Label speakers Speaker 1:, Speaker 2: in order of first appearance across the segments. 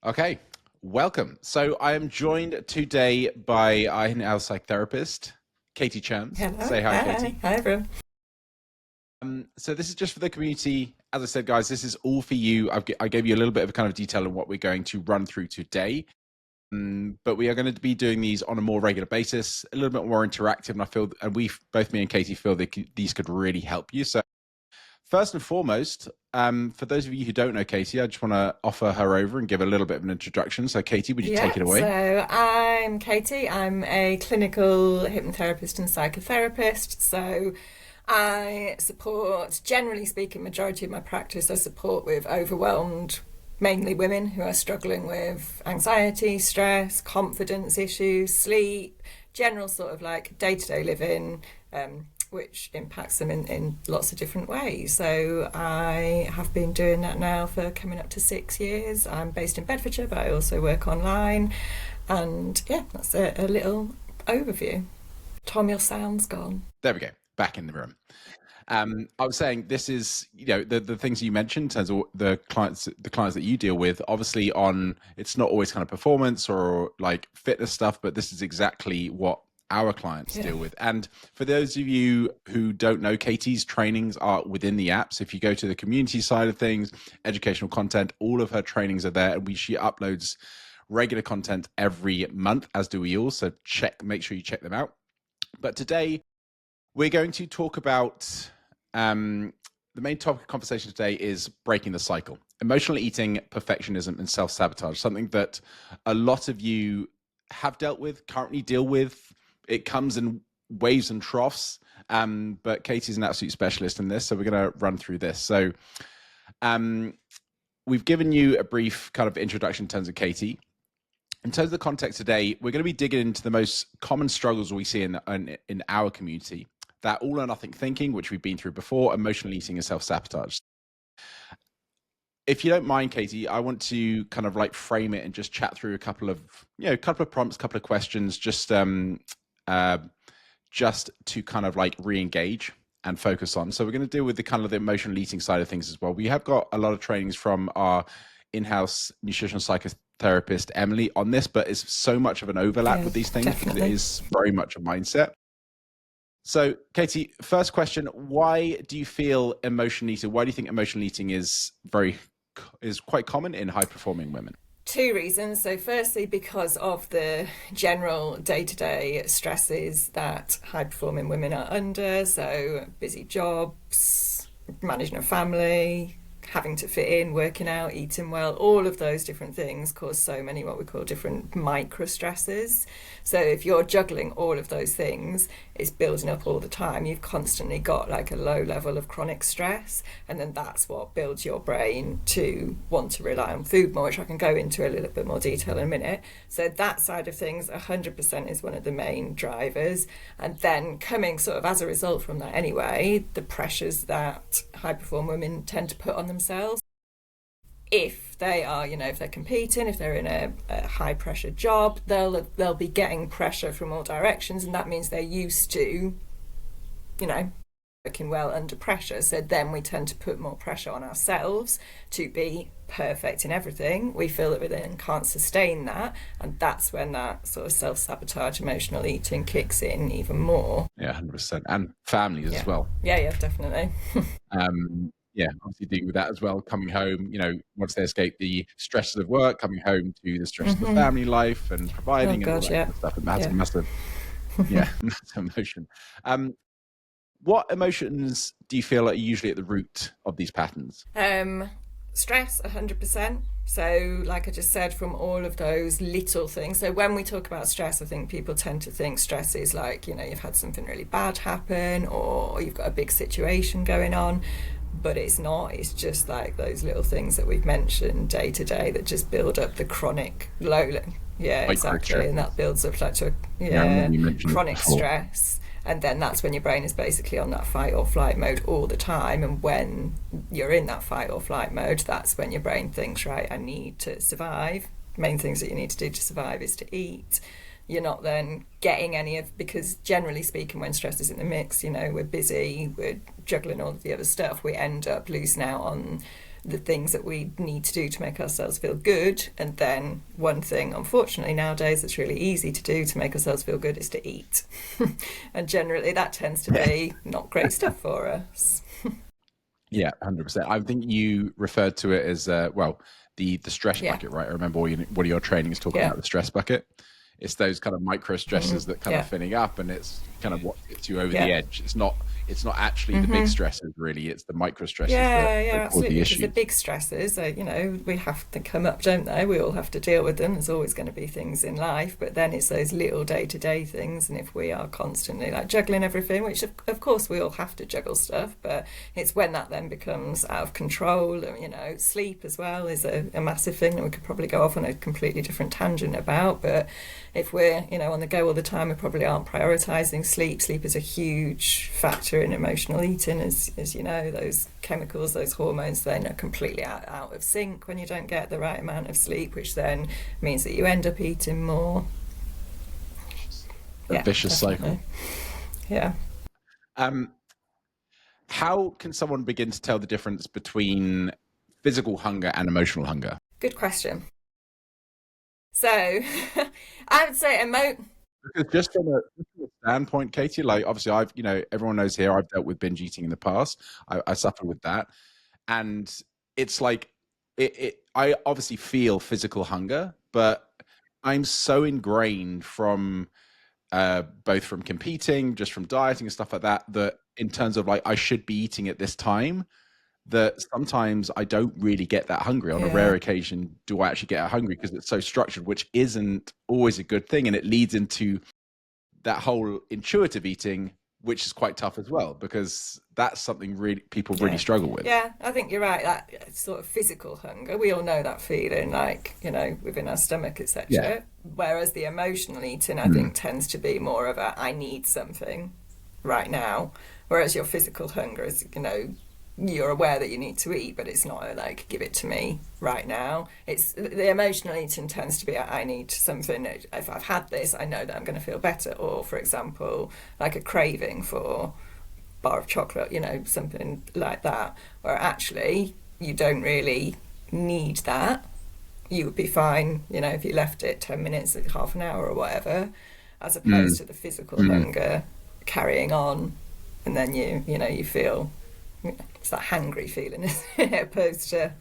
Speaker 1: Okay, welcome. So I am joined today by our psychotherapist, Katie Chance.
Speaker 2: Hello.
Speaker 1: Say hi,
Speaker 2: Hi.
Speaker 1: Katie.
Speaker 2: Hi, everyone.
Speaker 1: So this is just for the community. As I said, guys, this is all for you. I gave you a little bit of kind of detail on what we're going to run through today. But we are going to be doing these on a more regular basis, a little bit more interactive. And I feel, and both me and Katie feel that these could really help you. So first and foremost, for those of you who don't know Katie, I just want to offer her over and give a little bit of an introduction. So, Katie, would you take
Speaker 2: Yeah,
Speaker 1: it away?
Speaker 2: so I'm Katie. I'm a clinical hypnotherapist and psychotherapist. So I support, generally speaking, majority of my practice, I support with overwhelmed, mainly women who are struggling with anxiety, stress, confidence issues, sleep, general sort of like day-to-day living, which impacts them in lots of different ways. So I have been doing that now for coming up to 6 years. I'm based in Bedfordshire, but I also work online. And yeah, that's a little overview. Tom, your sound's gone.
Speaker 1: There we go. Back in the room. I was saying this is, the things you mentioned in terms of the clients that you deal with, obviously it's not always kind of performance or like fitness stuff, but this is exactly what our clients
Speaker 2: Yeah.
Speaker 1: deal with. And for those of you who don't know, Katie's trainings are within the app. So if you go to the community side of things, educational content, all of her trainings are there, and she uploads regular content every month, as do we all. So make sure you check them out. But today we're going to talk about the main topic of conversation today is breaking the cycle, emotional eating, perfectionism, and self-sabotage, something that a lot of you have dealt with, currently deal with. It comes in waves and troughs, but Katie's an absolute specialist in this, so we're going to run through this. So we've given you a brief kind of introduction in terms of Katie. In terms of the context today, we're going to be digging into the most common struggles we see in our community. That all or nothing thinking, which we've been through before, emotional eating, and self-sabotage. If you don't mind, Katie, I want to kind of like frame it and just chat through a couple of prompts, couple of questions, just to kind of like re-engage and focus on. So we're going to deal with the kind of the emotional eating side of things as well. We have got a lot of trainings from our in-house nutritional psychotherapist Emily on this, but it's so much of an overlap
Speaker 2: Yeah,
Speaker 1: with these things because it
Speaker 2: definitely.
Speaker 1: is very much a mindset. So, Katie, first question: why do you feel emotional eating? Why do you think emotional eating is quite common in high-performing women?
Speaker 2: Two reasons. So, firstly, because of the general day to day stresses that high performing women are under. So, busy jobs, managing a family, having to fit in, working out, eating well, all of those different things cause so many what we call different micro stresses. So if you're juggling all of those things, it's building up all the time. You've constantly got like a low level of chronic stress, and then that's what builds your brain to want to rely on food more, which I can go into a little bit more detail in a minute. So that side of things 100% is one of the main drivers. And then coming sort of as a result from that anyway, the pressures that high performing women tend to put on themselves. If they are, if they're competing, if they're in a high pressure job, they'll be getting pressure from all directions, and that means they're used to, you know, working well under pressure. So then we tend to put more pressure on ourselves to be perfect in everything. We feel that we then can't sustain that, and that's when that sort of self-sabotage, emotional eating kicks in even more.
Speaker 1: Yeah, 100%, and families as
Speaker 2: Yeah,
Speaker 1: well.
Speaker 2: yeah, definitely.
Speaker 1: Yeah, obviously dealing with that as well. Coming home, once they escape the stresses of work, coming home to the stress of the family life and
Speaker 2: Oh
Speaker 1: providing and all
Speaker 2: god,
Speaker 1: that kind
Speaker 2: yeah,
Speaker 1: of stuff. And that's a
Speaker 2: yeah.
Speaker 1: massive, yeah, massive emotion. What emotions do you feel are usually at the root of these patterns?
Speaker 2: Um, Stress, 100%. So, like I just said, from all of those little things. So, when we talk about stress, I think people tend to think stress is like, you've had something really bad happen or you've got a big situation going on. But it's not. It's just like those little things that we've mentioned day to day that just build up the chronic low. Yeah,
Speaker 1: Micro
Speaker 2: exactly. And that
Speaker 1: stresses.
Speaker 2: builds up like to,
Speaker 1: Yeah, I
Speaker 2: yeah,
Speaker 1: remember you mentioned this
Speaker 2: chronic
Speaker 1: before.
Speaker 2: stress. And then that's when your brain is basically on that fight or flight mode all the time. And when you're in that fight or flight mode, that's when your brain thinks, right, I need to survive. Main things that you need to do to survive is to eat. You're not then getting any of, because generally speaking, when stress is in the mix, we're busy, we're juggling all of the other stuff, we end up losing out on the things that we need to do to make ourselves feel good. And then one thing, unfortunately, nowadays that's really easy to do to make ourselves feel good is to eat. And generally, that tends to
Speaker 1: Yeah.
Speaker 2: be not great stuff for us.
Speaker 1: Yeah, 100%. I think you referred to it as well, the stress
Speaker 2: Yeah,
Speaker 1: bucket, right? I remember one of your trainings talking
Speaker 2: yeah,
Speaker 1: about the stress bucket. It's those kind of micro stresses that kind of
Speaker 2: yeah,
Speaker 1: filling up, and it's kind of what gets you over the
Speaker 2: yeah.
Speaker 1: edge. It's not actually the big stresses, really. It's the micro stresses
Speaker 2: Yeah,
Speaker 1: that
Speaker 2: yeah,
Speaker 1: cause the
Speaker 2: absolutely. Because the
Speaker 1: issues.
Speaker 2: big stresses, we have to come up, don't they? We all have to deal with them. There's always going to be things in life, but then it's those little day-to-day things. And if we are constantly like juggling everything, which of course we all have to juggle stuff, but it's when that then becomes out of control. Sleep as well is a massive thing that we could probably go off on a completely different tangent about. But if we're on the go all the time, we probably aren't prioritizing sleep. Sleep is a huge factor in emotional eating, as you know. Those chemicals, those hormones, then are completely out of sync when you don't get the right amount of sleep, which then means that you end up eating more.
Speaker 1: A
Speaker 2: Yeah,
Speaker 1: vicious cycle.
Speaker 2: definitely. Yeah.
Speaker 1: Um, how can someone begin to tell the difference between physical hunger and emotional hunger?
Speaker 2: Good question. So I would say
Speaker 1: Because just from a standpoint, Katie, like obviously everyone knows here I've dealt with binge eating in the past. I suffer with that. And it's like I obviously feel physical hunger, but I'm so ingrained from both from competing, just from dieting and stuff like that, that in terms of like I should be eating at this time, that sometimes I don't really get that hungry. On a
Speaker 2: yeah,
Speaker 1: rare occasion, do I actually get hungry because it's so structured, which isn't always a good thing. And it leads into that whole intuitive eating, which is quite tough as well, because that's something really people really
Speaker 2: yeah,
Speaker 1: struggle with.
Speaker 2: yeah. I think you're right. That sort of physical hunger, we all know that feeling, like within our stomach,
Speaker 1: Yeah.
Speaker 2: etc. Whereas the emotional eating, I
Speaker 1: Mm.
Speaker 2: think, tends to be more of a I need something right now. Whereas your physical hunger is, you're aware that you need to eat, but it's not a, like, give it to me right now. It's the emotional eating tends to be I need something. If I've had this, I know that I'm going to feel better. Or, for example, like a craving for bar of chocolate, something like that, where actually you don't really need that. You would be fine, if you left it 10 minutes, half an hour, or whatever, as opposed
Speaker 1: Mm.
Speaker 2: to the physical
Speaker 1: Mm.
Speaker 2: hunger carrying on, and then you feel it's that hangry feeling, isn't it? Opposed to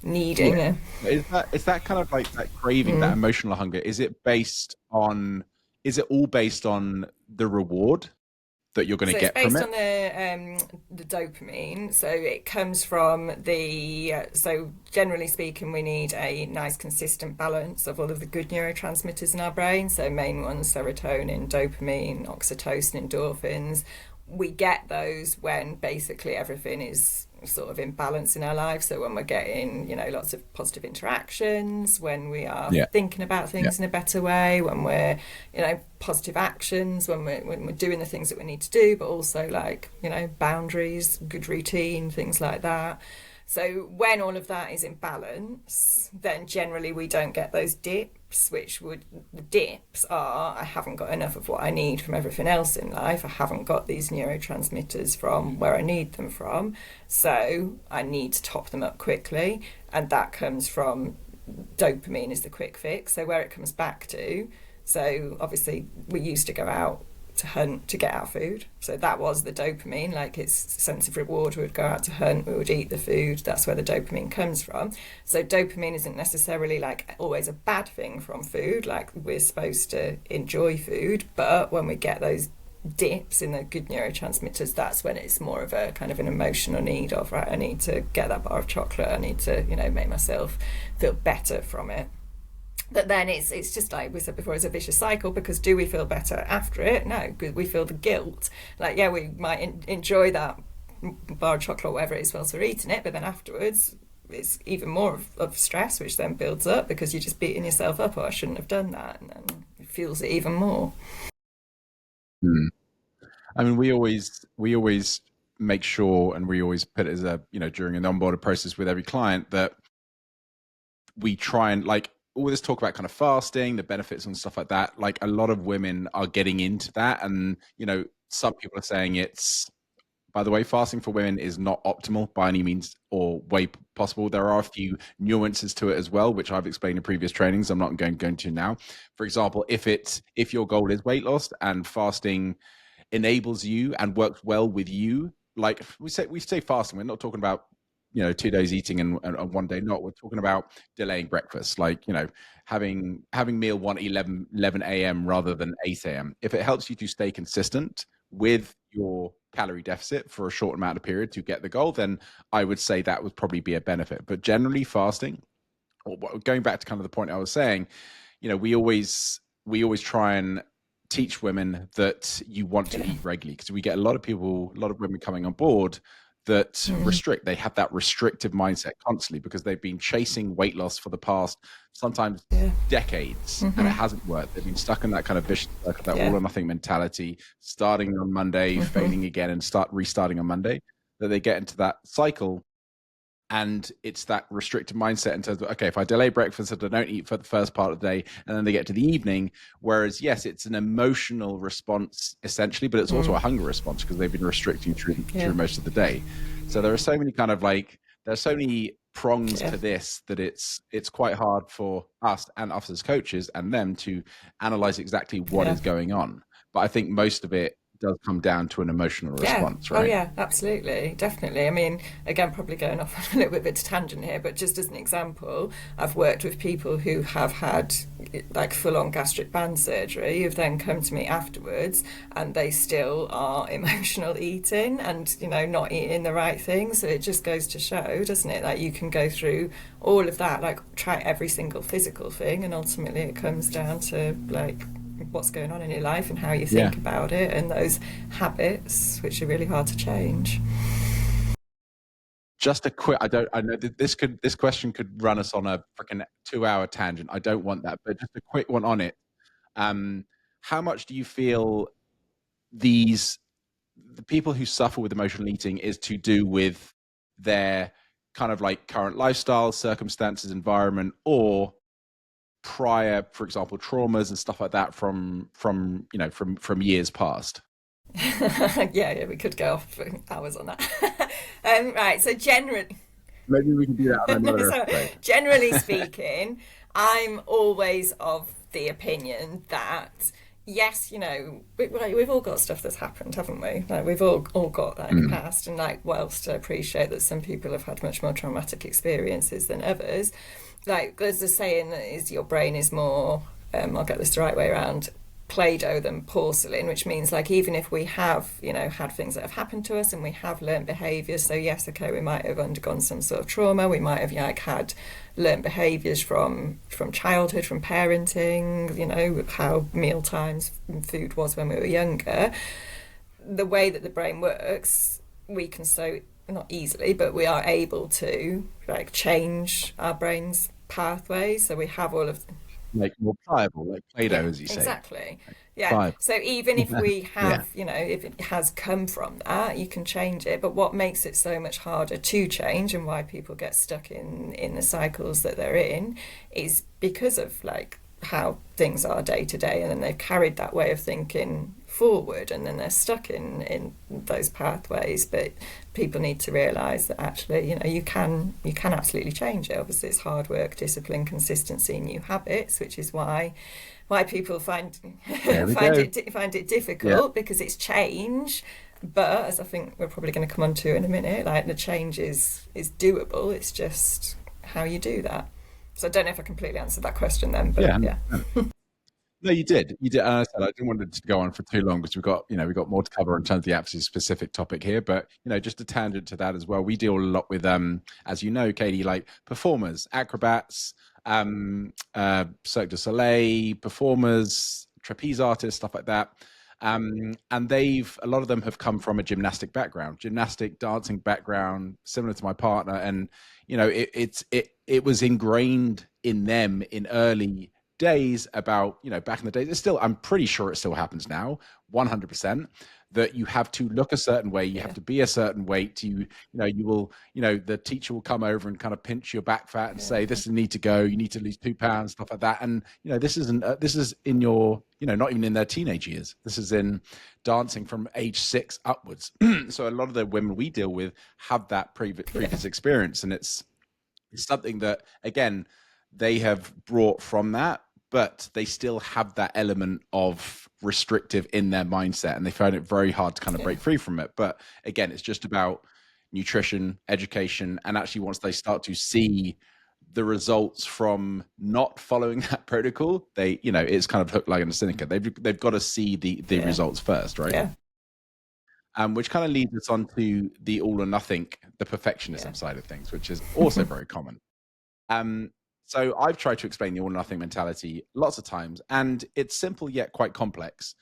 Speaker 2: needing
Speaker 1: Yeah.
Speaker 2: a.
Speaker 1: Is that kind of like that craving, that emotional hunger? Is it all based on the reward that you're going to
Speaker 2: So it's
Speaker 1: get from
Speaker 2: based
Speaker 1: it?
Speaker 2: on the dopamine. So it comes from so generally speaking, we need a nice consistent balance of all of the good neurotransmitters in our brain. So main ones: serotonin, dopamine, oxytocin, endorphins. We get those when basically everything is sort of in balance in our lives. So when we're getting, lots of positive interactions, when we are
Speaker 1: Yeah.
Speaker 2: thinking about
Speaker 1: Yeah.
Speaker 2: things in a better way, when we're, positive actions, when we're doing the things that we need to do, but also like, boundaries, good routine, things like that. So when all of that is in balance, then generally we don't get those dips, the dips are I haven't got enough of what I need from everything else in life. I haven't got these neurotransmitters from where I need them from. So I need to top them up quickly. And that comes from dopamine is the quick fix. So where it comes back to, so obviously we used to go out to hunt to get our food. So that was the dopamine, like its sense of reward. We would go out to hunt, we would eat the food. That's where the dopamine comes from. So dopamine isn't necessarily like always a bad thing from food. Like we're supposed to enjoy food, but when we get those dips in the good neurotransmitters, that's when it's more of a kind of an emotional need of, right, I need to get that bar of chocolate, I need to make myself feel better from it. But then it's just like we said before, it's a vicious cycle, because do we feel better after it? No, because we feel the guilt. Like, yeah, we might enjoy that bar of chocolate or whatever it is whilst we're eating it, but then afterwards it's even more of stress, which then builds up because you're just beating yourself up, oh, I shouldn't have done that, and then it fuels it even more.
Speaker 1: Mm. I mean, we always make sure, and we always put it as during an onboarding process with every client, that we try and like all this talk about kind of fasting, the benefits and stuff like that. Like a lot of women are getting into that, and some people are saying it's By the way, fasting for women is not optimal by any means or way possible. There are a few nuances to it as well, which I've explained in previous trainings. I'm not going to now. For example, if your goal is weight loss and fasting enables you and works well with you, like we say fasting, we're not talking about 2 days eating and 1 day not. We're talking about delaying breakfast, like having meal 1 11 a.m rather than 8 a.m. If it helps you to stay consistent with your calorie deficit for a short amount of period to get the goal, then I would say that would probably be a benefit. But generally fasting, or going back to kind of the point I was saying, we always try and teach women that you want to eat regularly, because we get a lot of women coming on board that restrict. They have that restrictive mindset constantly because they've been chasing weight loss for the past sometimes decades, and it hasn't worked. They've been stuck in that kind of vicious circle, that all or nothing mentality, starting on Monday, failing again, and restarting on Monday, that they get into that cycle. And it's that restricted mindset in terms of, okay, if I delay breakfast and I don't eat for the first part of the day, and then they get to the evening, whereas yes, it's an emotional response essentially, but it's also a hunger response because they've been restricting through most of the day. So there are so many there's so many prongs to this, that it's quite hard for us as coaches and them to analyze exactly what is going on. But I think most of it does come down to an emotional response, right?
Speaker 2: Oh yeah, absolutely, definitely. I mean, again, probably going off on a little bit of a tangent here, but just as an example, I've worked with people who have had like full-on gastric band surgery, who've then come to me afterwards, and they still are emotional eating and not eating the right thing. So it just goes to show, doesn't it, that you can go through all of that, like try every single physical thing, and ultimately it comes down to like what's going on in your life and how you think about it, and those habits which are really hard to change.
Speaker 1: Just a quick, I know that this question could run us on a freaking 2-hour tangent. I don't want that, but just a quick one on it. How much do you feel the people who suffer with emotional eating is to do with their kind of like current lifestyle, circumstances, environment, or prior, for example, traumas and stuff like that from years past?
Speaker 2: Yeah, we could go off for hours on that. Right, so generally,
Speaker 1: Maybe we can do that on another episode.
Speaker 2: generally speaking, I'm always of the opinion that yes, we've all got stuff that's happened, haven't we? Like we've all got that in the past, and like whilst I appreciate that some people have had much more traumatic experiences than others, like there's a saying that is your brain is more, I'll get this the right way around, Play-Doh than porcelain, which means like even if we have had things that have happened to us and we have learned behaviours, so yes, okay, we might have undergone some sort of trauma, we might have had learned behaviours from childhood, from parenting, how meal times and food was when we were younger. The way that the brain works, we can so not easily, but we are able to like change our brain's pathways, so we have all of
Speaker 1: Like more pliable, like Play-Doh, as you say.
Speaker 2: exactly.
Speaker 1: Like
Speaker 2: Yeah.
Speaker 1: pliable.
Speaker 2: So even if we have, if it has come from that, you can change it. But what makes it so much harder to change, and why people get stuck in the cycles that they're in, is because of like how things are day to day, and then they've carried that way of thinking forward, and then they're stuck in those pathways. But people need to realize that actually you can absolutely change it. Obviously it's hard work, discipline, consistency, new habits, which is why people find it difficult, because it's change. But as I think we're probably going to come on to in a minute, like the change is doable. It's just how you do that. So I don't know if I completely answered that question then, but yeah.
Speaker 1: No, you did. You did. And I said I didn't want it to go on for too long because we've got more to cover in terms of the absolute specific topic here. But just a tangent to that as well. We deal a lot with, as you know, Katie, like performers, acrobats, Cirque du Soleil performers, trapeze artists, stuff like that. And a lot of them have come from a gymnastic dancing background, similar to my partner, and it was ingrained in them in early days about, back in the days, it's still, I'm pretty sure it still happens now, 100%, that you have to look a certain way, you have
Speaker 2: Yeah.
Speaker 1: to be a certain weight, you will, the teacher will come over and kind of pinch your back fat and say,
Speaker 2: Yeah.
Speaker 1: this is need to go, you need to lose 2 pounds, stuff like that. And, this isn't, this is in your, not even in their teenage years. This is in dancing from age 6 upwards. So a lot of the women we deal with have that
Speaker 2: Yeah.
Speaker 1: previous experience. And it's something that, again, they have brought from that, but they still have that element of restrictive in their mindset, and they find it very hard to kind of
Speaker 2: Yeah.
Speaker 1: break free from it. But again, it's just about nutrition, education, and actually once they start to see the results from not following that protocol, it's kind of hook, line, and sinker. They've got to see the
Speaker 2: Yeah.
Speaker 1: results first, right?
Speaker 2: Yeah.
Speaker 1: Which kind of leads us on to the all or nothing, the
Speaker 2: Yeah.
Speaker 1: perfectionism side of things, which is also very common. Um, so I've tried to explain the all or nothing mentality lots of times, and it's simple yet quite complex.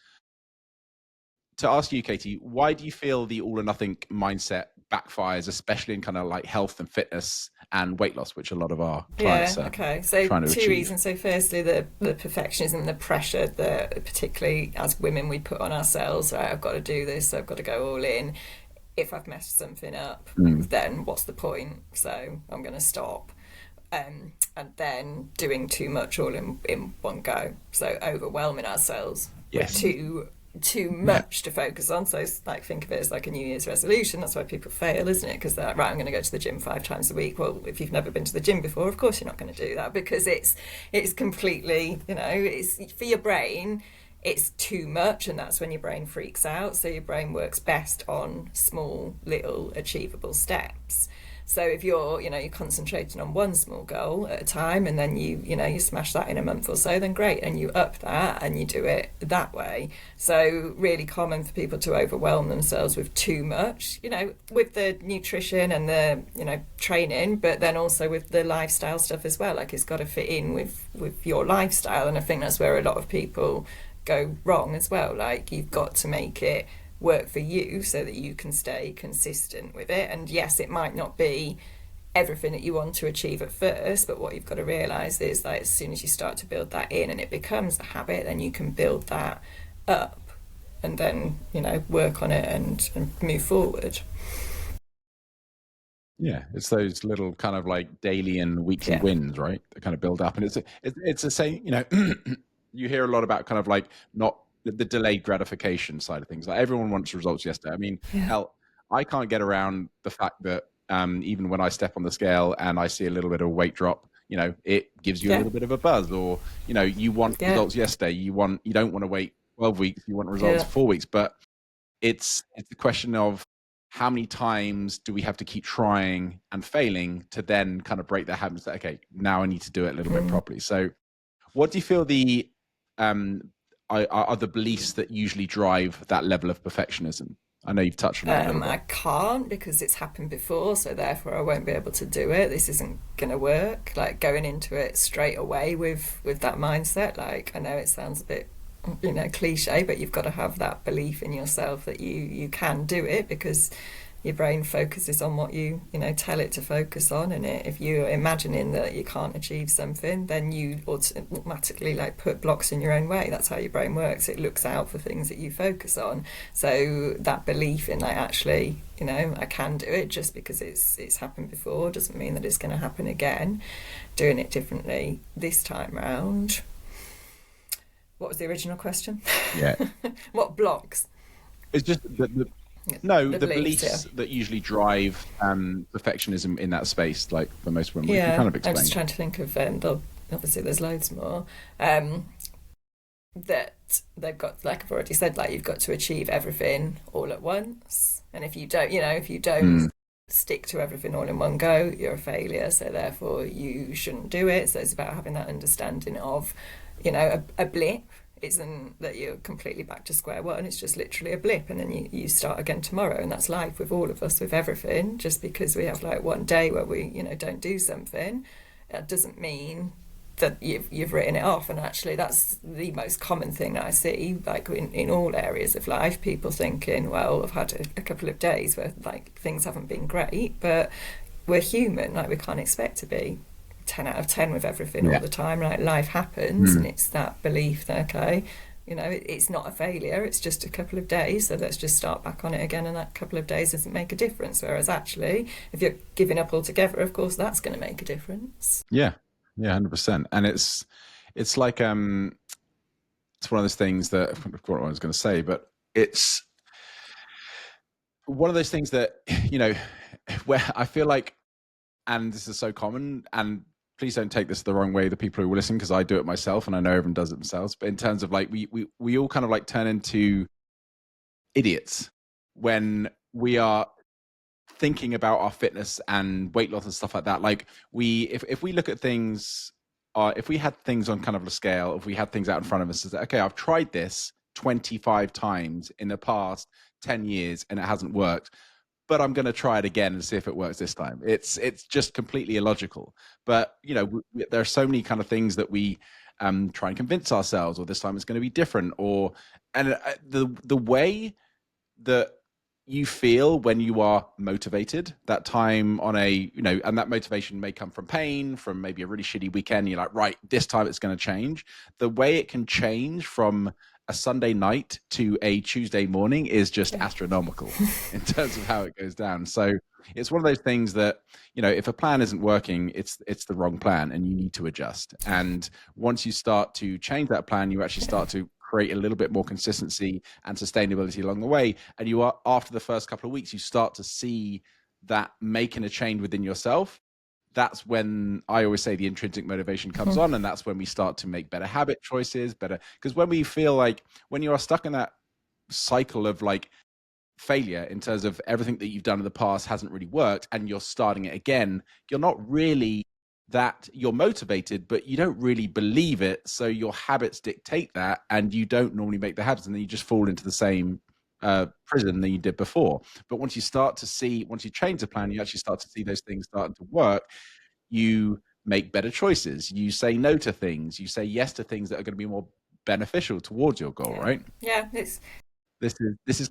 Speaker 1: To ask you, Katie, why do you feel the all or nothing mindset backfires, especially in kind of like health and fitness and weight loss, which a lot of our
Speaker 2: Yeah,
Speaker 1: clients are
Speaker 2: okay. So
Speaker 1: trying to
Speaker 2: two
Speaker 1: achieve?
Speaker 2: reasons. So firstly, the perfectionism, the pressure that particularly as women we put on ourselves, right, I've got to do this, I've got to go all in. If I've messed something up,
Speaker 1: Mm.
Speaker 2: then what's the point? So I'm going to stop. And then doing too much all in one go. So overwhelming ourselves with
Speaker 1: Yes.
Speaker 2: too
Speaker 1: Yeah.
Speaker 2: much to focus on. So it's like think of it as like a New Year's resolution. That's why people fail, isn't it? Because they're like, right, I'm going to go to the gym 5 times a week. Well, if you've never been to the gym before, of course you're not going to do that because it's completely, it's for your brain. It's too much, and that's when your brain freaks out. So your brain works best on small, little, achievable steps. So if you're concentrating on one small goal at a time, and then you smash that in a month or so, then great, and you up that and you do it that way. So really common for people to overwhelm themselves with too much, with the nutrition and the training, but then also with the lifestyle stuff as well. Like it's got to fit in with your lifestyle, and I think that's where a lot of people go wrong as well. Like you've got to make it work for you so that you can stay consistent with it. And yes, it might not be everything that you want to achieve at first, but what you've got to realize is that as soon as you start to build that in and it becomes a habit, then you can build that up and then work on it and move forward.
Speaker 1: Yeah, it's those little kind of like daily and weekly
Speaker 2: Yeah.
Speaker 1: wins, right? That kind of build up, and it's the same. You hear a lot about kind of like not the delayed gratification side of things. Like everyone wants results yesterday. I mean,
Speaker 2: Yeah.
Speaker 1: hell, I can't get around the fact that even when I step on the scale and I see a little bit of weight drop, it gives you a
Speaker 2: Yeah.
Speaker 1: little bit of a buzz. Or you want
Speaker 2: Yeah.
Speaker 1: results yesterday. You don't want to wait 12 weeks. You want results
Speaker 2: Yeah.
Speaker 1: 4 weeks, but it's the question of how many times do we have to keep trying and failing to then kind of break that habit and say, okay, now I need to do it a little bit
Speaker 2: Mm.
Speaker 1: properly. So what do you feel the um are the beliefs that usually drive that level of perfectionism? I know you've touched on it a little
Speaker 2: I
Speaker 1: bit.
Speaker 2: can't because it's happened before, so therefore I won't be able to do it. This isn't gonna work. Like going into it straight away with that mindset. Like I know it sounds a bit cliche, but you've got to have that belief in yourself that you can do it because your brain focuses on what you tell it to focus on, and if you're imagining that you can't achieve something, then you automatically like put blocks in your own way. That's how your brain works. It looks out for things that you focus on. So that belief in like actually I can do it, just because it's happened before doesn't mean that it's going to happen again. Doing it differently this time round. What was the original question?
Speaker 1: Yeah,
Speaker 2: What blocks?
Speaker 1: it's just no,
Speaker 2: The
Speaker 1: the
Speaker 2: beliefs, yeah.
Speaker 1: beliefs that usually drive perfectionism in that space, like for most women, which you
Speaker 2: Yeah,
Speaker 1: kind of
Speaker 2: I'm just
Speaker 1: explained.
Speaker 2: trying to think of, obviously there's loads more, that they've got, like I've already said, like you've got to achieve everything all at once. And if you don't
Speaker 1: Mm.
Speaker 2: stick to everything all in one go, you're a failure. So therefore you shouldn't do it. So it's about having that understanding of, a blip isn't that you're completely back to square one. It's just literally a blip, and then you start again tomorrow. And that's life with all of us, with everything. Just because we have like one day where we don't do something, that doesn't mean that you've written it off. And actually that's the most common thing that I see, like in all areas of life. People thinking, well, I've had a couple of days where like things haven't been great, but we're human. Like we can't expect to 10 out of 10 with everything all
Speaker 1: Yeah.
Speaker 2: the time. Like life happens, and
Speaker 1: Mm.
Speaker 2: it's that belief that, okay, it's not a failure, it's just a couple of days, so let's just start back on it again, and that couple of days doesn't make a difference. Whereas actually, if you're giving up altogether, of course, that's going to make a difference.
Speaker 1: Yeah. Yeah. 100%. And it's like, it's one of those things that I forgot what I was going to say, but it's one of those things that, you know, where I feel like, and this is so common, and please don't take this the wrong way, the people who will listen, because I do it myself and I know everyone does it themselves. But in terms of like, we all kind of like turn into idiots when we are thinking about our fitness and weight loss and stuff like that. Like if we look at things, if we had things on kind of a scale, if we had things out in front of us, is that, okay, I've tried this 25 times in the past 10 years and it hasn't worked, but I'm going to try it again and see if it works this time. It's just completely illogical. But there are so many kind of things that we try and convince ourselves, or this time it's going to be different, or and the way that you feel when you are motivated, that time on and that motivation may come from pain, from maybe a really shitty weekend. You're like, right, this time it's going to change. The way it can change from a Sunday night to a Tuesday morning is just
Speaker 2: Yeah.
Speaker 1: astronomical in terms of how it goes down. So it's one of those things that, if a plan isn't working, it's the wrong plan and you need to adjust. And once you start to change that plan, you actually start to create a little bit more consistency and sustainability along the way. And you are, after the first couple of weeks, you start to see that making a change within yourself. That's when I always say the intrinsic motivation comes on, and that's when we start to make better habit choices, because when we feel like, when you are stuck in that cycle of like failure in terms of everything that you've done in the past hasn't really worked and you're starting it again, you're not really, that you're motivated, but you don't really believe it. So your habits dictate that, and you don't normally make the habits, and then you just fall into the same prison than you did before. But once you change the plan, you actually start to see those things starting to work. You make better choices. You say no to things. You say yes to things that are going to be more beneficial towards your goal,
Speaker 2: Yeah.
Speaker 1: right?
Speaker 2: Yeah. It's
Speaker 1: This is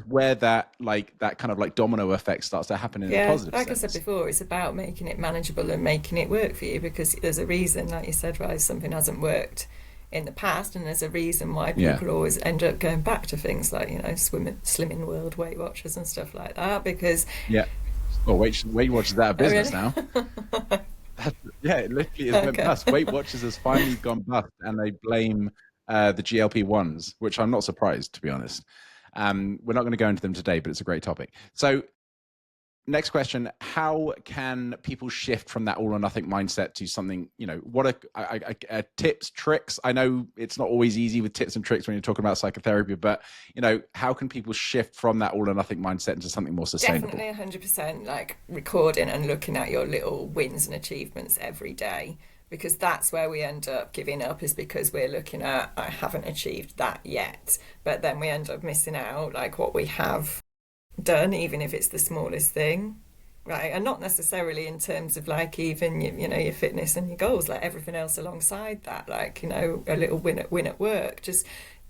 Speaker 1: where that kind of like domino effect starts to happen in a
Speaker 2: Yeah,
Speaker 1: positive
Speaker 2: like I said
Speaker 1: sense.
Speaker 2: before, it's about making it manageable and making it work for you, because there's a reason, like you said, why something hasn't worked in the past, and there's a reason why
Speaker 1: Yeah.
Speaker 2: people always end up going back to things like, Slimming World, Weight Watchers and stuff like that, because
Speaker 1: Yeah. Oh, Weight Watchers is out of
Speaker 2: oh
Speaker 1: business
Speaker 2: really?
Speaker 1: now. Yeah, it literally has went
Speaker 2: Okay.
Speaker 1: bust. Weight Watchers has finally gone bust, and they blame the GLP-1s, which I'm not surprised, to be honest. We're not going to go into them today, but it's a great topic. So next question: how can people shift from that all or nothing mindset to something, what are tips, tricks? I know it's not always easy with tips and tricks when you're talking about psychotherapy, but how can people shift from that all or nothing mindset into something more
Speaker 2: Definitely
Speaker 1: sustainable?
Speaker 2: 100% like recording and looking at your little wins and achievements every day, because that's where we end up giving up, is because we're looking at, I haven't achieved that yet, but then we end up missing out like what we have done, even if it's the smallest thing, right? And not necessarily in terms of like even your fitness and your goals, like everything else alongside that, like a little win at work. Just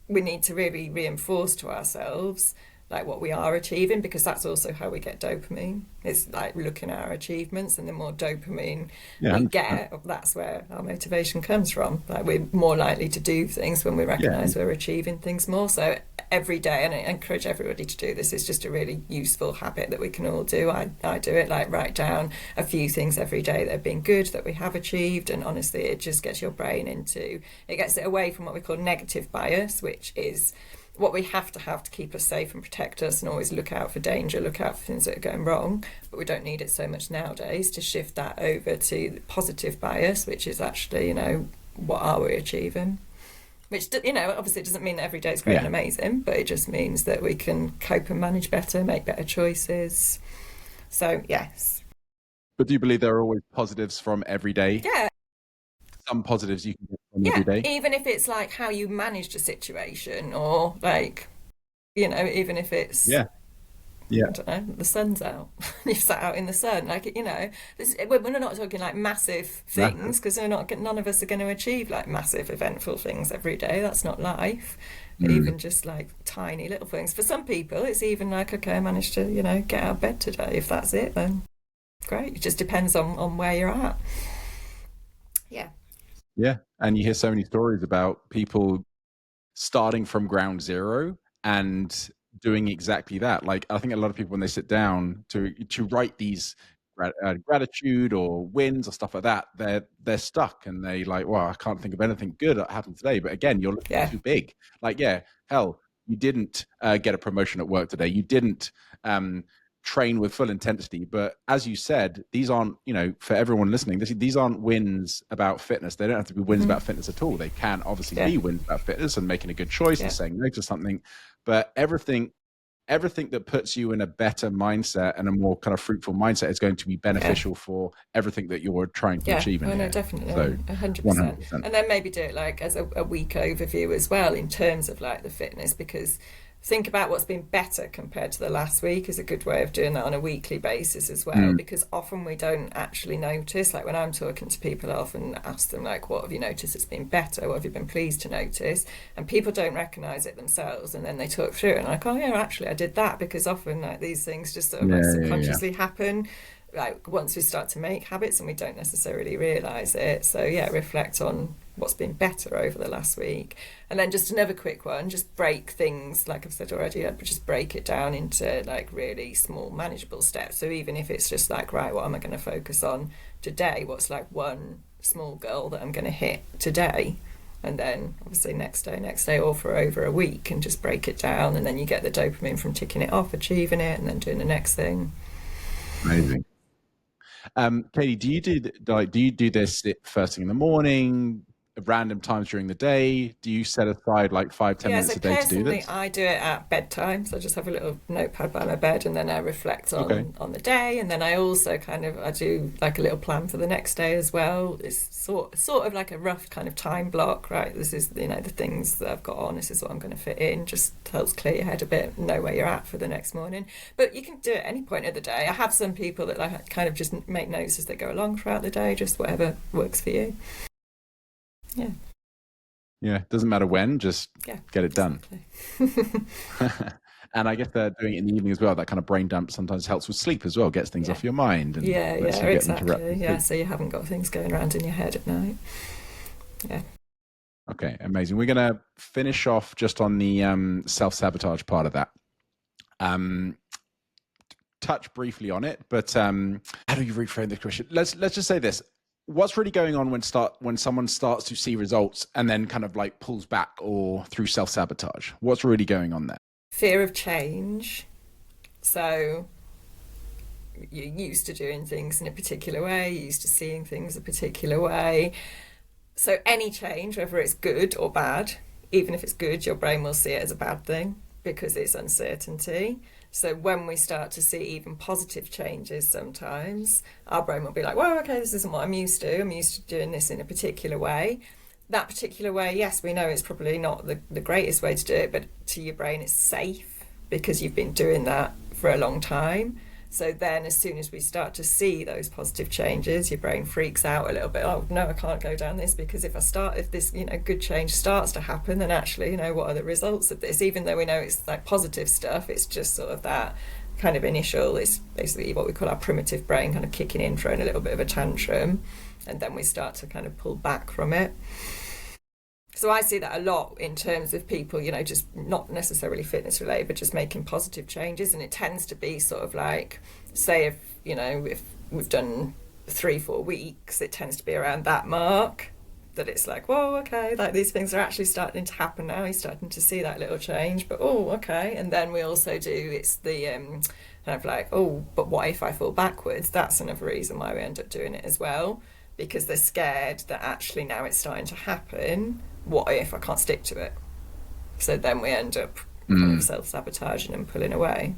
Speaker 2: we need to really reinforce to ourselves like what we are achieving, because that's also how we get dopamine. It's like looking at our achievements, and the more dopamine
Speaker 1: Yeah,
Speaker 2: we
Speaker 1: 100%.
Speaker 2: get, that's where our motivation comes from. Like we're more likely to do things when we
Speaker 1: Yeah,
Speaker 2: recognize we're achieving things more. So every day, and I encourage everybody to do this, it's just a really useful habit that we can all do. I do it, like write down a few things every day that have been good, that we have achieved, and honestly it just gets your brain it gets it away from what we call negative bias, which is what we have to keep us safe and protect us, and always look out for danger, look out for things that are going wrong. But we don't need it so much nowadays, to shift that over to positive bias, which is actually, what are we achieving? Which, obviously doesn't mean that every day is great and
Speaker 1: yeah.
Speaker 2: amazing, but it just means that we can cope and manage better, make better choices. So, yes.
Speaker 1: But do you believe there are always positives from every day?
Speaker 2: Yeah,
Speaker 1: Some positives you can get from
Speaker 2: yeah.
Speaker 1: every day?
Speaker 2: Even if it's like how you managed a situation, or like, even if it's,
Speaker 1: Yeah. Yeah.
Speaker 2: I don't know, the sun's out. You've sat out in the sun. Like, we're not talking like massive
Speaker 1: Massive.
Speaker 2: things, because none of us are going to achieve like massive eventful things every day. That's not life.
Speaker 1: Mm.
Speaker 2: Even just like tiny little things. For some people, it's even like, okay, I managed to, get out of bed today. If that's it, then great. It just depends on where you're at. Yeah,
Speaker 1: Yeah. And you hear so many stories about people starting from ground zero and doing exactly that. Like, I think a lot of people, when they sit down to write these gratitude or wins or stuff like that, they're stuck and they like, well, I can't think of anything good that happened today. But again, you're looking
Speaker 2: yeah,
Speaker 1: too big. Like, yeah, hell, you didn't get a promotion at work today. You didn't um, train with full intensity. But as you said, these aren't, for everyone listening, these aren't wins about fitness. They don't have to be wins about fitness at all. They can obviously
Speaker 2: yeah,
Speaker 1: be wins about fitness and making a good choice and
Speaker 2: yeah,
Speaker 1: saying no to something. But everything that puts you in a better mindset and a more kind of fruitful mindset is going to be
Speaker 2: yeah.
Speaker 1: beneficial for everything that you're trying to
Speaker 2: Yeah,
Speaker 1: achieve in
Speaker 2: oh no,
Speaker 1: here.
Speaker 2: definitely,
Speaker 1: So
Speaker 2: 100%.
Speaker 1: 100%.
Speaker 2: And then maybe do it like as a week overview as well in terms of like the fitness, because think about what's been better compared to the last week is a good way of doing that on a weekly basis as well,
Speaker 1: Mm,
Speaker 2: because often we don't actually notice. Like when I'm talking to people, I often ask them like, what have you noticed that's been better? What have you been pleased to notice? And people don't recognize it themselves, and then they talk through it and like, oh yeah, actually I did that, because often like these things just sort of like
Speaker 1: yeah, yeah, yeah.
Speaker 2: subconsciously happen like once we start to make habits and we don't necessarily realize it. So yeah, reflect on what's been better over the last week. And then just another quick one, just break things, like I've said already, but just break it down into like really small manageable steps. So even if it's just like, right, what am I going to focus on today? What's like one small goal that I'm going to hit today? And then obviously next day, or for over a week, and just break it down. And then you get the dopamine from ticking it off, achieving it, and then doing the next thing.
Speaker 1: Amazing. Katie, do you do this first thing in the morning, at random times during the day? Do you set aside like 5, 10
Speaker 2: Yeah,
Speaker 1: minutes
Speaker 2: so
Speaker 1: a day to do
Speaker 2: personally,
Speaker 1: this?
Speaker 2: I do it at bedtime. So I just have a little notepad by my bed, and then I reflect
Speaker 1: Okay.
Speaker 2: on the day, and then I also I do like a little plan for the next day as well. It's sort of like a rough kind of time block, right? This is the things that I've got on. This is what I'm going to fit in. Just helps clear your head a bit, know where you're at for the next morning. But you can do it at any point of the day. I have some people that like kind of just make notes as they go along throughout the day, just whatever works for you. Yeah,
Speaker 1: Yeah, doesn't matter when, just
Speaker 2: yeah,
Speaker 1: get it done.
Speaker 2: exactly.
Speaker 1: And I guess they're doing it in the evening as well. That kind of brain dump sometimes helps with sleep as well, gets things
Speaker 2: Yeah.
Speaker 1: off your mind and
Speaker 2: Yeah,
Speaker 1: lets
Speaker 2: yeah,
Speaker 1: you get
Speaker 2: exactly.
Speaker 1: interrupted
Speaker 2: Yeah,
Speaker 1: sleep.
Speaker 2: so you haven't got things going around in your head at night. Yeah.
Speaker 1: Okay, amazing. We're going to finish off just on the self-sabotage part of that. Um, touch briefly on it, but how do you reframe the question? Let's just say this: what's really going on when someone starts to see results and then kind of like pulls back or through self-sabotage? What's really going on there?
Speaker 2: Fear of change. So you're used to doing things in a particular way, you're used to seeing things a particular way. So any change, whether it's good or bad, even if it's good, your brain will see it as a bad thing because it's uncertainty. So when we start to see even positive changes, sometimes our brain will be like, well, okay, this isn't what I'm used to. I'm used to doing this in a particular way. That particular way, yes, we know it's probably not the greatest way to do it, but to your brain, it's safe because you've been doing that for a long time. So then, as soon as we start to see those positive changes, your brain freaks out a little bit. Oh no, I can't go down this, because if this good change starts to happen, then actually what are the results of this? Even though we know it's like positive stuff, it's just sort of that kind of initial. It's basically what we call our primitive brain kind of kicking in, throwing a little bit of a tantrum, and then we start to kind of pull back from it. So I see that a lot in terms of people, just not necessarily fitness related, but just making positive changes. And it tends to be sort of like, say, if we've done 3-4 weeks, it tends to be around that mark that it's like, whoa, okay, like these things are actually starting to happen now. You're starting to see that little change, but oh, okay. And then we also do, it's the kind of like, oh, but what if I fall backwards? That's another reason why we end up doing it as well, because they're scared that actually now it's starting to happen. What if I can't stick to it? So then we end up kind of
Speaker 1: Mm,
Speaker 2: self-sabotaging and pulling away.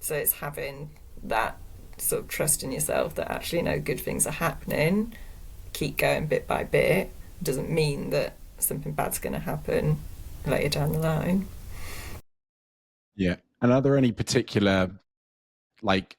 Speaker 2: So it's having that sort of trust in yourself that actually good things are happening, keep going bit by bit. Doesn't mean that something bad's going to happen later down the line.
Speaker 1: yeah. And are there any particular like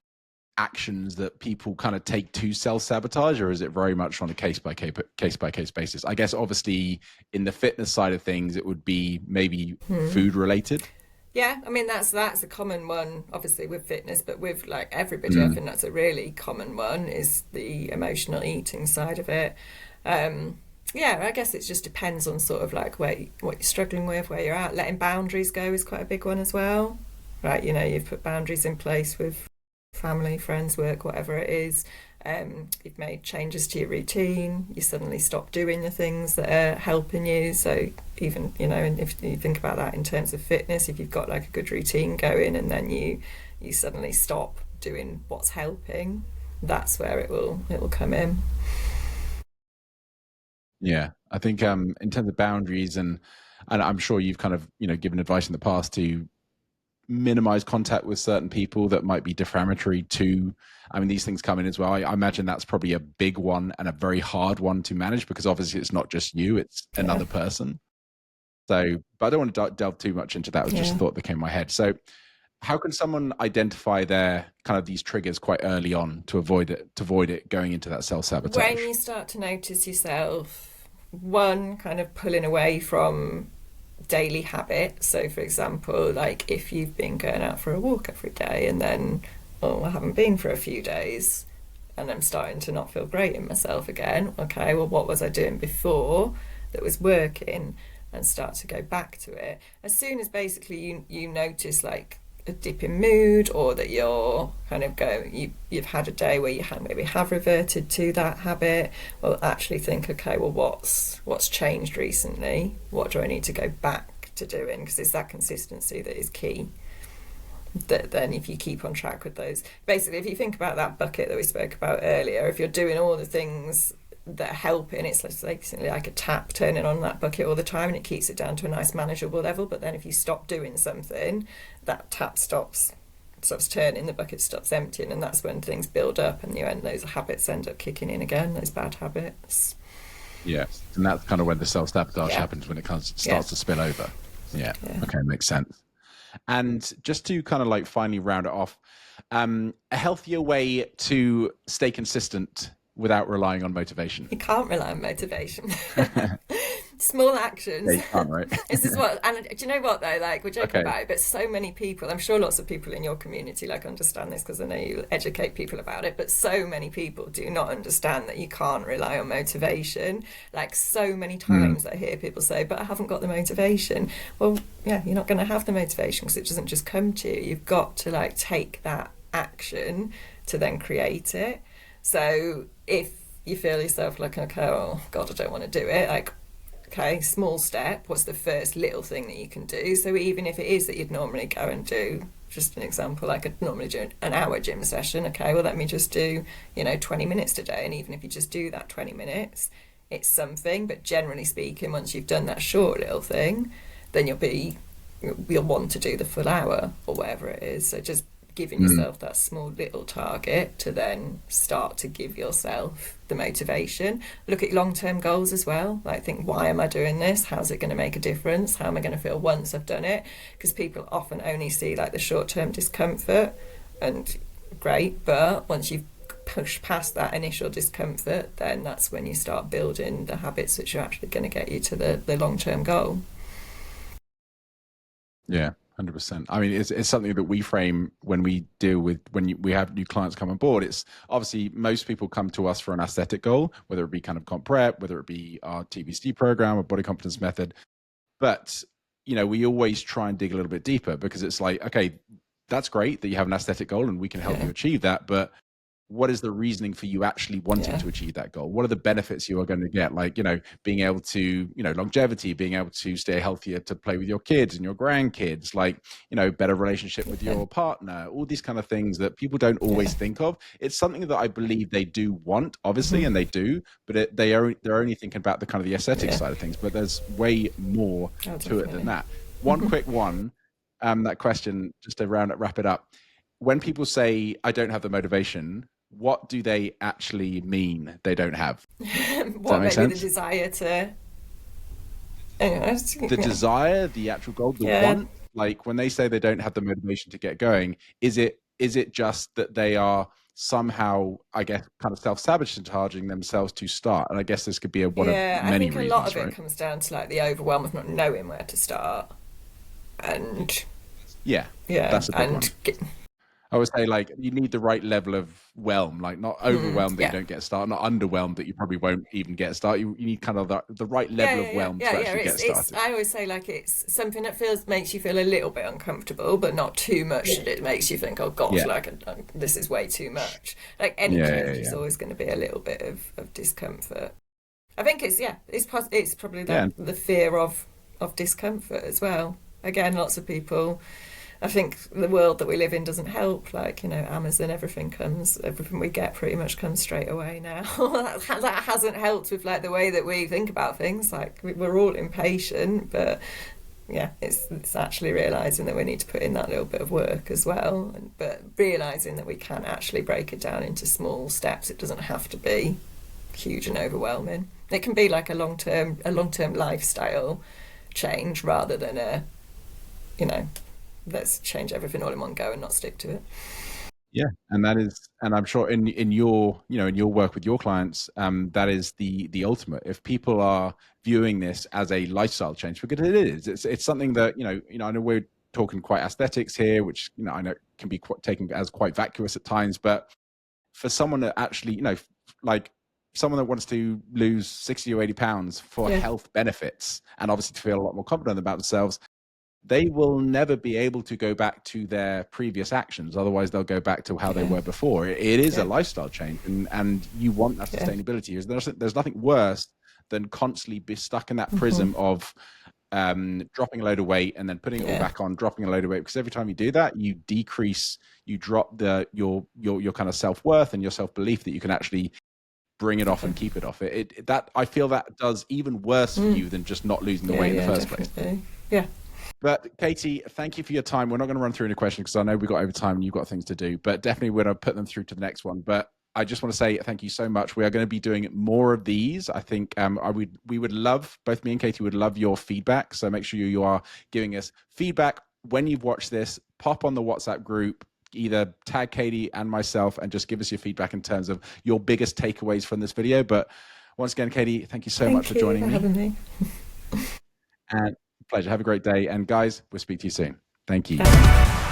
Speaker 1: actions that people kind of take to self-sabotage, or is it very much on a case by case basis? I guess obviously in the fitness side of things it would be maybe food related.
Speaker 2: Yeah, I mean that's a common one, obviously with fitness, but with like everybody, I
Speaker 1: Mm,
Speaker 2: think that's a really common one, is the emotional eating side of it. Yeah, I guess it just depends on sort of like what you're struggling with, where you're at. Letting boundaries go is quite a big one as well. Right, you've put boundaries in place with family, friends, work, whatever it is. You've made changes to your routine. You suddenly stop doing the things that are helping you. So even and if you think about that in terms of fitness, if you've got like a good routine going, and then you suddenly stop doing what's helping, that's where it will come in.
Speaker 1: Yeah, I think in terms of boundaries, and I'm sure you've kind of given advice in the past to minimize contact with certain people that might be defamatory to. I mean, these things come in as well. I imagine that's probably a big one and a very hard one to manage, because obviously it's not just you, it's
Speaker 2: Yeah,
Speaker 1: another person. So, but I don't want to delve too much into that. It was just a
Speaker 2: yeah.
Speaker 1: thought that came in my head. So how can someone identify their kind of these triggers quite early on to avoid it going into that
Speaker 2: When
Speaker 1: self-sabotage?
Speaker 2: you start to notice yourself, one, kind of pulling away from daily habit. So, for example, like if you've been going out for a walk every day and then, oh, I haven't been for a few days and I'm starting to not feel great in myself again. Okay, well, what was I doing before that was working? And start to go back to it. As soon as basically you notice like a dip in mood, or that you're kind of you've had a day where maybe have reverted to that habit, well, actually think, okay, well, what's changed recently, what do I need to go back to doing, because it's that consistency that is key. That then if you keep on track with those, basically if you think about that bucket that we spoke about earlier, if you're doing all the things that are helping, it's basically like a tap turning on that bucket all the time, and it keeps it down to a nice manageable level. But then if you stop doing something, that tap stops turning, the bucket stops emptying, and that's when things build up and those habits end up kicking in again, those bad habits.
Speaker 1: Yeah, and that's kind of when the self-sabotage
Speaker 2: Yeah,
Speaker 1: happens, when it
Speaker 2: yeah,
Speaker 1: starts to spill over. Yeah.
Speaker 2: yeah.
Speaker 1: Okay, makes sense. And just to kind of like finally round it off, a healthier way to stay consistent without relying on motivation.
Speaker 2: You can't rely on motivation. Small
Speaker 1: Yeah,
Speaker 2: actions.
Speaker 1: you can't, right?
Speaker 2: This is what, and do you know what though? Like, we're joking
Speaker 1: Okay.
Speaker 2: about it, but so many people, I'm sure lots of people in your community like understand this, because I know you educate people about it, but so many people do not understand that you can't rely on motivation. Like, so many
Speaker 1: Mm,
Speaker 2: times I hear people say, but I haven't got the motivation. Well, yeah, you're not going to have the motivation because it doesn't just come to you. You've got to like take that action to then create it. So if you feel yourself like, okay, oh God, I don't want to do it, like, okay, small step, what's the first little thing that you can do? So even if it is that you'd normally go and do, just an example, like I'd normally do an hour gym session, okay, well, let me just do, 20 minutes today. And even if you just do that 20 minutes, it's something. But generally speaking, once you've done that short little thing, then you'll want to do the full hour or whatever it is. So just giving
Speaker 1: mm,
Speaker 2: yourself that small little target to then start to give yourself the motivation. Look at long-term goals as well. Like, think, why am I doing this? How's it going to make a difference? How am I going to feel once I've done it? Because people often only see like the short-term discomfort, and great, but once you've pushed past that initial discomfort, then that's when you start building the habits which are actually going to get you to the long-term goal.
Speaker 1: yeah, 100%. I mean, it's something that we frame when we deal with we have new clients come on board. It's obviously most people come to us for an aesthetic goal, whether it be kind of comp prep, whether it be our TBC program or body competence method. But we always try and dig a little bit deeper, because it's like, okay, that's great that you have an aesthetic goal and we can help
Speaker 2: Yeah,
Speaker 1: you achieve that, but what is the reasoning for you actually wanting
Speaker 2: yeah,
Speaker 1: to achieve that goal? What are the benefits you are going to get? Like, being able to, longevity, being able to stay healthier, to play with your kids and your grandkids, like, better relationship with
Speaker 2: yeah,
Speaker 1: your partner, all these kind of things that people don't
Speaker 2: yeah.
Speaker 1: always think of. It's something that I believe they do want, obviously,
Speaker 2: Mm-hmm.
Speaker 1: and they do, but they're only thinking about the kind of the aesthetic
Speaker 2: Yeah,
Speaker 1: side of things, but there's way more
Speaker 2: oh,
Speaker 1: to it than
Speaker 2: definitely.
Speaker 1: that. One quick one, that question, just to wrap it up. When people say, I don't have the motivation, what do they actually mean they don't have? Does that
Speaker 2: What,
Speaker 1: make
Speaker 2: maybe the
Speaker 1: sense?
Speaker 2: desire to, anyway,
Speaker 1: The
Speaker 2: yeah,
Speaker 1: desire, the actual goal, the
Speaker 2: yeah,
Speaker 1: want, like when they say they don't have the motivation to get going, is it just that they are somehow, I guess, kind of self-sabotaging themselves to start? And I guess this could be one of
Speaker 2: yeah. I
Speaker 1: many
Speaker 2: think a lot
Speaker 1: reasons,
Speaker 2: of it
Speaker 1: right?
Speaker 2: comes down to like the overwhelm of not knowing where to start, and
Speaker 1: Yeah,
Speaker 2: yeah,
Speaker 1: that's a big one. I would say like you need the right level of whelm, like not overwhelmed that you
Speaker 2: Yeah.
Speaker 1: don't get started, not underwhelmed that you probably won't even get started. You need kind of the right
Speaker 2: Yeah,
Speaker 1: level
Speaker 2: yeah,
Speaker 1: of
Speaker 2: yeah,
Speaker 1: whelm
Speaker 2: yeah,
Speaker 1: to
Speaker 2: yeah.
Speaker 1: actually get
Speaker 2: It's.
Speaker 1: started.
Speaker 2: I always say like it's something that makes you feel a little bit uncomfortable, but not too much that it makes you think, oh gosh,
Speaker 1: Yeah,
Speaker 2: like this is way too much. Like any
Speaker 1: yeah, yeah,
Speaker 2: change is
Speaker 1: yeah,
Speaker 2: always going to be a little bit of discomfort. I think it's yeah, it's probably
Speaker 1: yeah.
Speaker 2: the fear of discomfort as well. Again, lots of people. I think the world that we live in doesn't help. Like, Amazon, everything we get pretty much comes straight away now. That hasn't helped with like the way that we think about things. Like, we're all impatient, but yeah, it's actually realizing that we need to put in that little bit of work as well. But realizing that we can actually break it down into small steps. It doesn't have to be huge and overwhelming. It can be like a long term lifestyle change rather than you know let's change everything all in one go and not stick to it.
Speaker 1: Yeah, and that is, and I'm sure in your in your work with your clients, that is the ultimate. If people are viewing this as a lifestyle change, because it is, it's something that I know we're talking quite aesthetics here, which I know can be quite taken as quite vacuous at times, but for someone that actually like someone that wants to lose 60 or 80 pounds for
Speaker 2: Yeah,
Speaker 1: health benefits and obviously to feel a lot more confident about themselves, they will never be able to go back to their previous actions. Otherwise, they'll go back to how they
Speaker 2: yeah,
Speaker 1: were before. It is a
Speaker 2: yeah,
Speaker 1: lifestyle change, and you want that
Speaker 2: yeah.
Speaker 1: sustainability. There's nothing worse than constantly be stuck in that
Speaker 2: Mm-hmm.
Speaker 1: prism of dropping a load of weight and then putting it all
Speaker 2: Yeah,
Speaker 1: back on, dropping a load of weight. Because every time you do that, you drop your kind of self worth and your self belief that you can actually bring it off
Speaker 2: yeah.
Speaker 1: and keep it off. That I feel that does even worse for you than just not losing the
Speaker 2: Yeah,
Speaker 1: weight in the
Speaker 2: yeah,
Speaker 1: first place.
Speaker 2: definitely. Yeah.
Speaker 1: But Katie, thank you for your time. We're not going to run through any questions because I know we got over time and you've got things to do, but definitely we're going to put them through to the next one. But I just want to say thank you so much. We are going to be doing more of these. I think we would love, both me and Katie would love your feedback. So make sure you are giving us feedback when you've watched this. Pop on the WhatsApp group, either tag Katie and myself and just give us your feedback in terms of your biggest takeaways from this video. But once again, Katie, thank you so much for
Speaker 2: Thank you for
Speaker 1: joining me.
Speaker 2: having me.
Speaker 1: And pleasure. Have a great day. And guys, we'll speak to you soon. Thank you.
Speaker 2: Bye.